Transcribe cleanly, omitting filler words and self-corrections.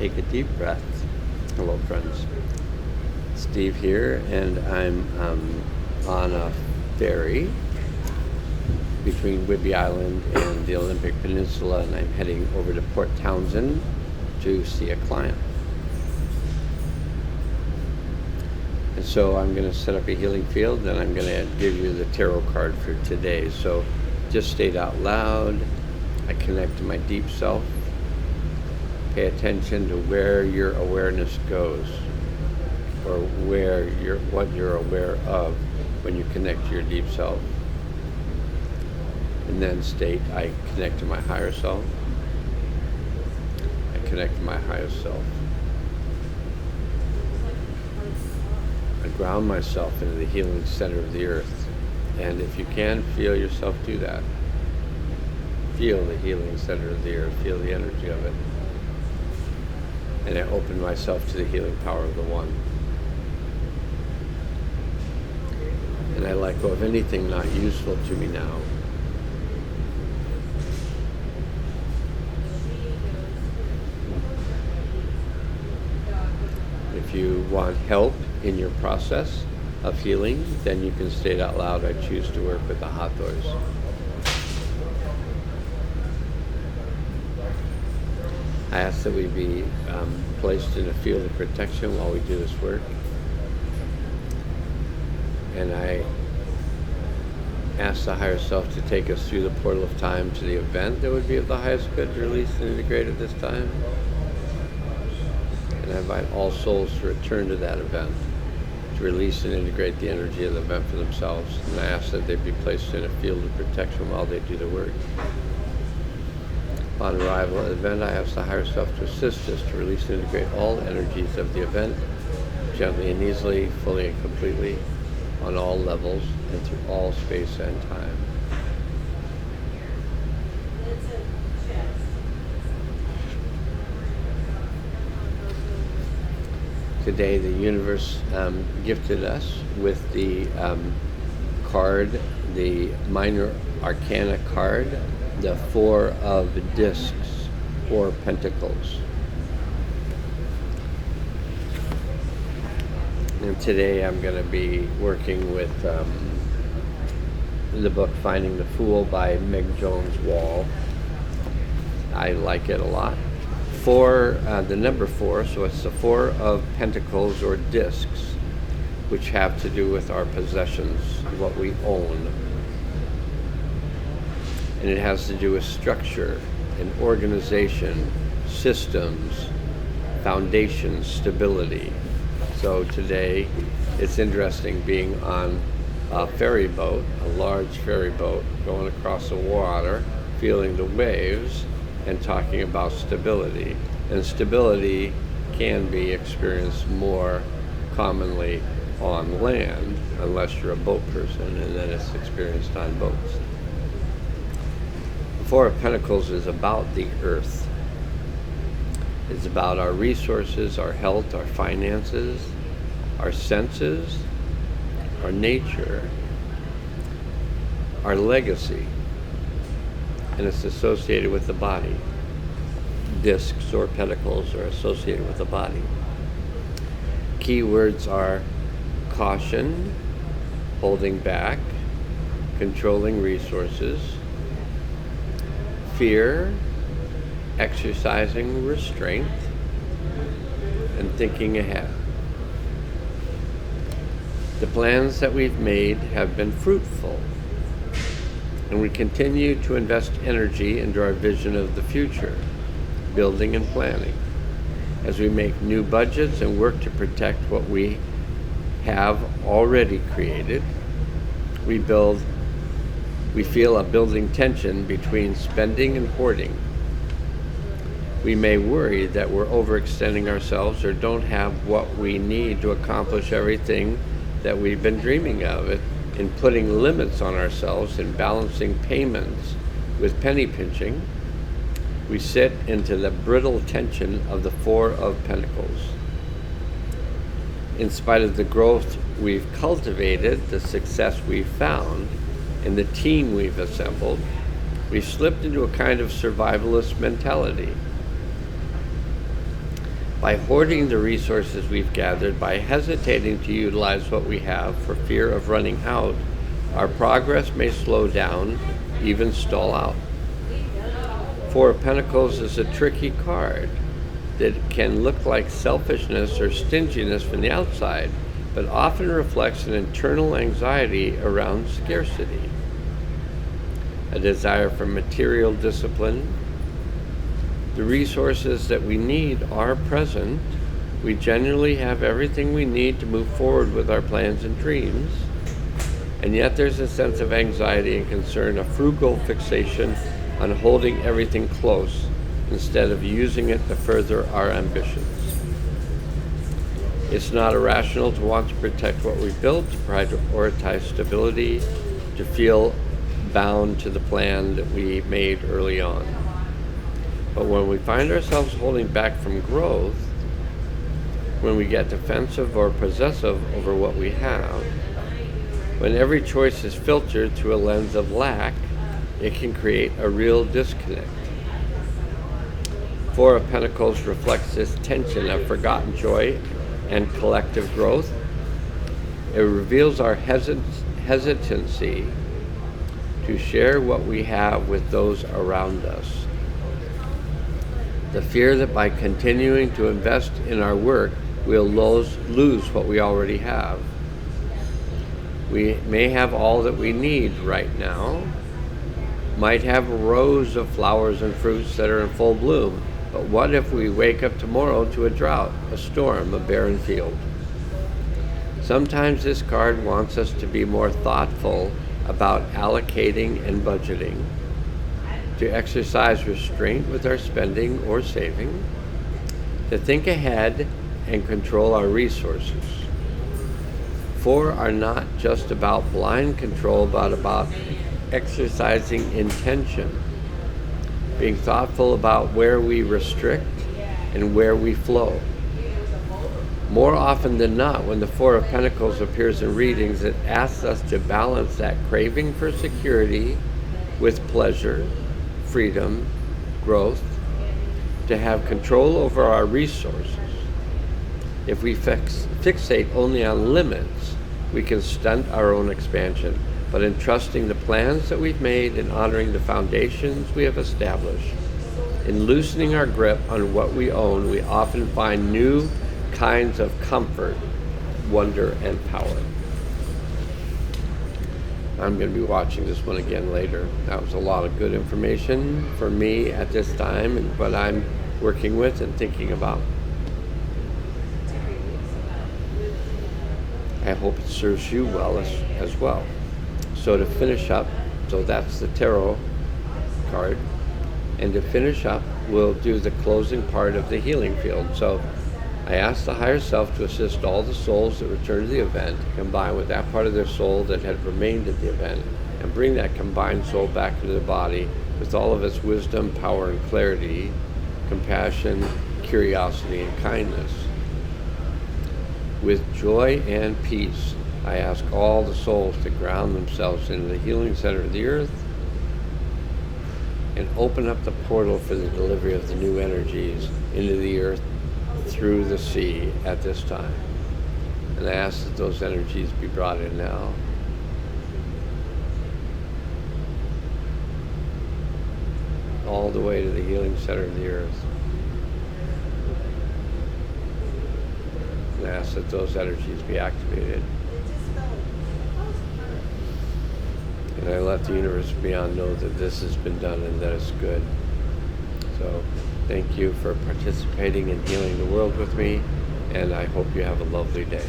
Take a deep breath. Hello, friends. Steve here, and I'm on a ferry between Whidbey Island and the Olympic Peninsula, and I'm heading over to Port Townsend to see a client. And so I'm going to set up a healing field, and I'm going to give you the tarot card for today. So just state out loud, I connect to my deep self. Pay attention to where your awareness goes, or what you're aware of when you connect to your deep self. And then state, I connect to my higher self. I connect to my higher self. I ground myself into the healing center of the earth. And if you can, feel yourself do that. Feel the healing center of the earth. Feel the energy of it. And I open myself to the healing power of the One. And I let go of anything not useful to me now. If you want help in your process of healing, then you can state out loud, I choose to work with the Hathors. I ask that we be placed in a field of protection while we do this work. And I ask the higher self to take us through the portal of time to the event that would be of the highest good to release and integrate at this time. And I invite all souls to return to that event, to release and integrate the energy of the event for themselves. And I ask that they be placed in a field of protection while they do the work. Upon arrival at the event, I ask the higher self to assist us to release and integrate all energies of the event, gently and easily, fully and completely, on all levels and through all space and time. Today, the universe gifted us with the card, the minor arcana card, the Four of Discs, or Pentacles. And today I'm going to be working with the book Finding the Fool by Meg Jones-Wall. I like it a lot. The number 4, so it's the Four of Pentacles or Discs, which have to do with our possessions, what we own. And it has to do with structure and organization, systems, foundation, stability. So today, it's interesting being on a ferry boat, a large ferry boat, going across the water, feeling the waves, and talking about stability. And stability can be experienced more commonly on land, unless you're a boat person, and then it's experienced on boats. The Four of Pentacles is about the earth. It's about our resources, our health, our finances, our senses, our nature, our legacy, and it's associated with the body. Discs or pentacles are associated with the body. Key words are caution, holding back, controlling resources, fear, exercising restraint, and thinking ahead. The plans that we've made have been fruitful, and we continue to invest energy into our vision of the future, building and planning. As we make new budgets and work to protect what we have already created, we feel a building tension between spending and hoarding. We may worry that we're overextending ourselves or don't have what we need to accomplish everything that we've been dreaming of. In putting limits on ourselves and balancing payments with penny pinching, we sit into the brittle tension of the Four of Pentacles. In spite of the growth we've cultivated, the success we've found, and the team we've assembled, we've slipped into a kind of survivalist mentality. By hoarding the resources we've gathered, by hesitating to utilize what we have for fear of running out, our progress may slow down, even stall out. Four of Pentacles is a tricky card that can look like selfishness or stinginess from the outside, but often reflects an internal anxiety around scarcity, a desire for material discipline. The resources that we need are present. We generally have everything we need to move forward with our plans and dreams, and yet there's a sense of anxiety and concern, a frugal fixation on holding everything close instead of using it to further our ambitions. It's not irrational to want to protect what we've built, to prioritize stability, to feel bound to the plan that we made early on. But when we find ourselves holding back from growth, when we get defensive or possessive over what we have, when every choice is filtered through a lens of lack, it can create a real disconnect. Four of Pentacles reflects this tension of forgotten joy and collective growth. It reveals our hesitancy to share what we have with those around us. The fear that by continuing to invest in our work, we'll lose what we already have. We may have all that we need right now, might have rows of flowers and fruits that are in full bloom, but what if we wake up tomorrow to a drought, a storm, a barren field? Sometimes this card wants us to be more thoughtful about allocating and budgeting, to exercise restraint with our spending or saving, to think ahead and control our resources. Four are not just about blind control, but about exercising intention, being thoughtful about where we restrict and where we flow. More often than not, when the Four of Pentacles appears in readings, it asks us to balance that craving for security with pleasure, freedom, growth, to have control over our resources. If we fixate only on limits, we can stunt our own expansion. But in trusting the plans that we've made and honoring the foundations we have established, in loosening our grip on what we own, we often find new kinds of comfort, wonder, and power. I'm going to be watching this one again later. That was a lot of good information for me at this time and what I'm working with and thinking about. I hope it serves you well as well. So to finish up, so that's the tarot card. And to finish up, we'll do the closing part of the healing field. So I ask the higher self to assist all the souls that return to the event, combine with that part of their soul that had remained at the event, and bring that combined soul back into their body with all of its wisdom, power, and clarity, compassion, curiosity, and kindness. With joy and peace, I ask all the souls to ground themselves into the healing center of the earth and open up the portal for the delivery of the new energies into the earth through the sea at this time. And I ask that those energies be brought in now. All the way to the healing center of the earth. And I ask that those energies be activated. And I let the universe beyond know that this has been done and that it's good. So thank you for participating in healing the world with me, and I hope you have a lovely day.